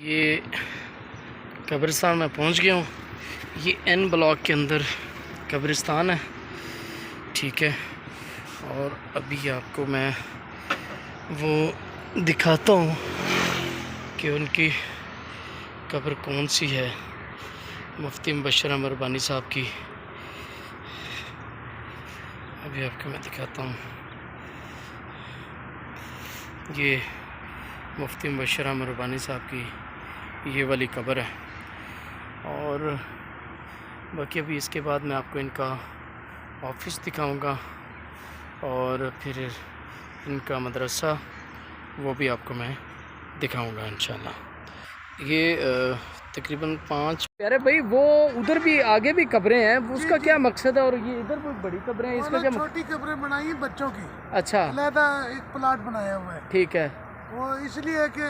ये कब्रिस्तान में पहुंच गया हूँ। ये एन ब्लॉक के अंदर कब्रिस्तान है, ठीक है। और अभी आपको मैं वो दिखाता हूँ कि उनकी कब्र कौन सी है, मुफ्ती मुबशर अहमद रब्बानी साहब की। अभी आपको मैं दिखाता हूँ। ये मुफ्ती मुबशर अहमद रब्बानी साहब की ये वाली कब्र है। और बाकी अभी इसके बाद मैं आपको इनका ऑफिस दिखाऊंगा और फिर इनका मदरसा वो भी आपको मैं दिखाऊंगा इंशाल्लाह। ये तकरीबन 5। अरे भाई वो उधर भी आगे भी कब्रें हैं, उसका क्या मकसद है? और ये इधर भी बड़ी कब्रें हैं, इसका क्या? छोटी कब्रें बनाई हैं बच्चों की। अच्छा, अलग एक प्लाट बनाया हुआ है। ठीक है। वो इसलिए कि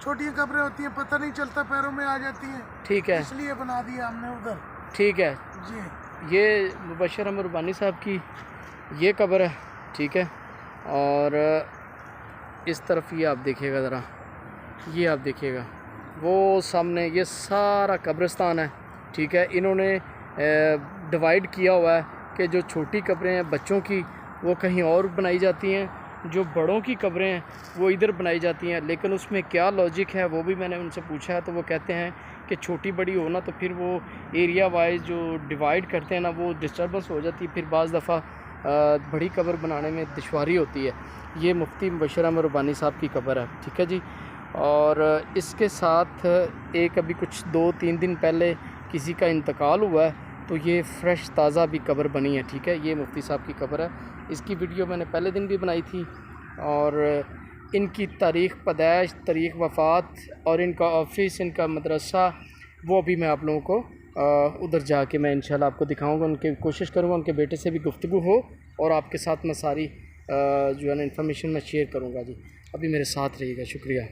छोटी कब्रें होती हैं, पता नहीं चलता, पैरों में आ जाती हैं, ठीक है, इसलिए बना दिया हमने उधर। ठीक है जी। ये मुबशर अहमद रब्बानी साहब की ये कब्र है, ठीक है। और इस तरफ ये आप देखिएगा ज़रा, ये आप देखिएगा वो सामने ये सारा कब्रिस्तान है, ठीक है। इन्होंने डिवाइड किया हुआ है कि जो छोटी कब्रें हैं बच्चों की वो कहीं और बनाई जाती हैं, जो बड़ों की कब्रें हैं वो इधर बनाई जाती हैं। लेकिन उसमें क्या लॉजिक है वो भी मैंने उनसे पूछा है, तो वो कहते हैं कि छोटी बड़ी हो ना तो फिर वो एरिया वाइज जो डिवाइड करते हैं ना वो डिस्टर्बेंस हो जाती है, फिर बाज़ दफ़ा बड़ी कब्र बनाने में दुश्वारी होती है। ये मुफ्ती मुबशर अहमद रब्बानी साहब की कब्र है, ठीक है जी। और इसके साथ एक अभी कुछ 2-3 दिन पहले किसी का इंतकाल हुआ है, तो ये फ़्रेश ताज़ा भी कब्र बनी है, ठीक है। ये मुफ्ती साहब की कब्र है। इसकी वीडियो मैंने पहले दिन भी बनाई थी और इनकी तारीख़ पैदाइश, तारीख़ वफ़ात और इनका ऑफिस, इनका मदरसा वो अभी मैं आप लोगों को उधर जाके मैं इंशाल्लाह आपको दिखाऊंगा। उनके कोशिश करूंगा उनके बेटे से भी गुफ्तगू हो और आपके साथ मैं सारी जो है ना इन्फॉर्मेशन मैं शेयर करूंगा जी। अभी मेरे साथ रहिएगा, शुक्रिया।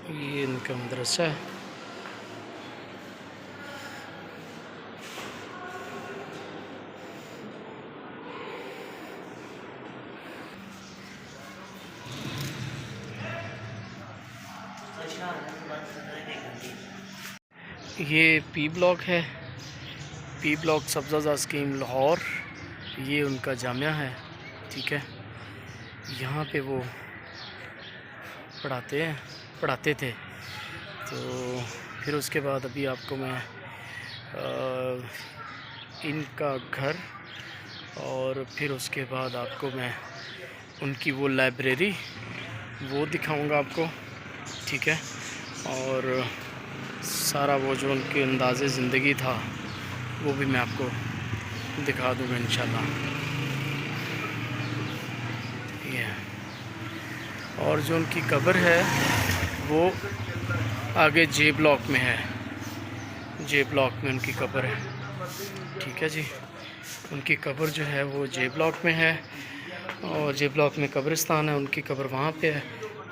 ये इनका मदरसा है। ये पी ब्लॉक है, पी ब्लॉक सब्ज़ा स्कीम लाहौर। ये उनका जामिया है, ठीक है। यहाँ पे वो पढ़ाते थे। तो फिर उसके बाद अभी आपको मैं इनका घर और फिर उसके बाद आपको मैं उनकी वो लाइब्रेरी वो दिखाऊंगा आपको, ठीक है। और सारा वो जो उनके अंदाज़े ज़िंदगी था वो भी मैं आपको दिखा दूँगा इंशाल्लाह। ये और जो उनकी कब्र है वो आगे जे ब्लॉक में है, जे ब्लॉक में उनकी कब्र है, ठीक है जी। उनकी कब्र जो है वो जे ब्लॉक में है और जे ब्लॉक में कब्रिस्तान है, उनकी कब्र वहाँ पे है,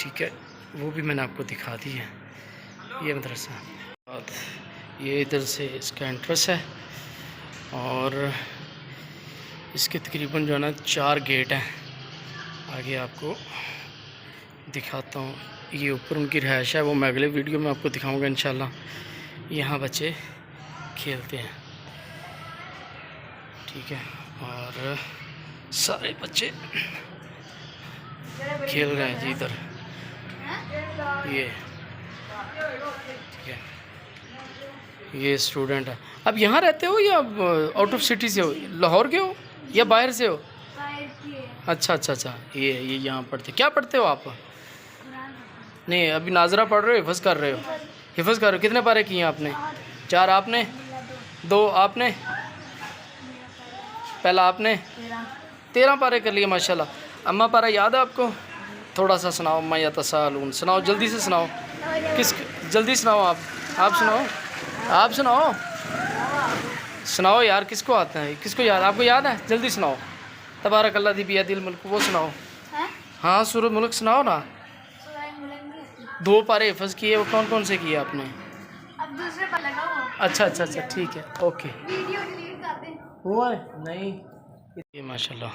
ठीक है। वो भी मैंने आपको दिखा दी है। ये मदरसा ये इधर से इसका एंट्रेंस है और इसके तकरीबन जो है ना 4 गेट हैं। आगे आपको दिखाता हूँ। ये ऊपर उनकी रहायश है, वो मैं अगले वीडियो में आपको दिखाऊंगा इंशाल्लाह। यहाँ बच्चे खेलते हैं, ठीक है। और सारे बच्चे खेल रहे हैं जी इधर, ये ठीक है। ये स्टूडेंट है। अब यहाँ रहते हो या आउट ऑफ सिटी से हो, लाहौर के हो या बाहर से हो? अच्छा। ये यहाँ पढ़ते, क्या पढ़ते हो आप? नहीं अभी नाजरा पढ़ रहे हो, हिफ्ज़ कर रहे हो? हिफ्ज़ कर रहे हो। कितने पारे किए आपने? 4 आपने, 2 आपने, पहला आपने 13 पारे कर लिए माशाल्लाह। अम्मा पारा याद है आपको? थोड़ा सा सुनाओ। अम्मा या तसालून सुनाओ, जल्दी से सुनाओ। किस जल्दी सुनाओ आप सुनाओ, आप सुनाओ यार। किसको आता है, किसको याद? आपको याद है? जल्दी सुनाओ। तबारक अल्लाह दी बियदिल मुल्क, वो सुनाओ। हाँ सूरह मुल्क सुनाओ ना। 2 पारे हिफ्ज़ किए, वो कौन कौन से किए आपने? अब दूसरे पर लगाओ। अच्छा अच्छा अच्छा ठीक है, ओके। वीडियो डिलीट कर दें। हुआ है नहीं ये माशाल्लाह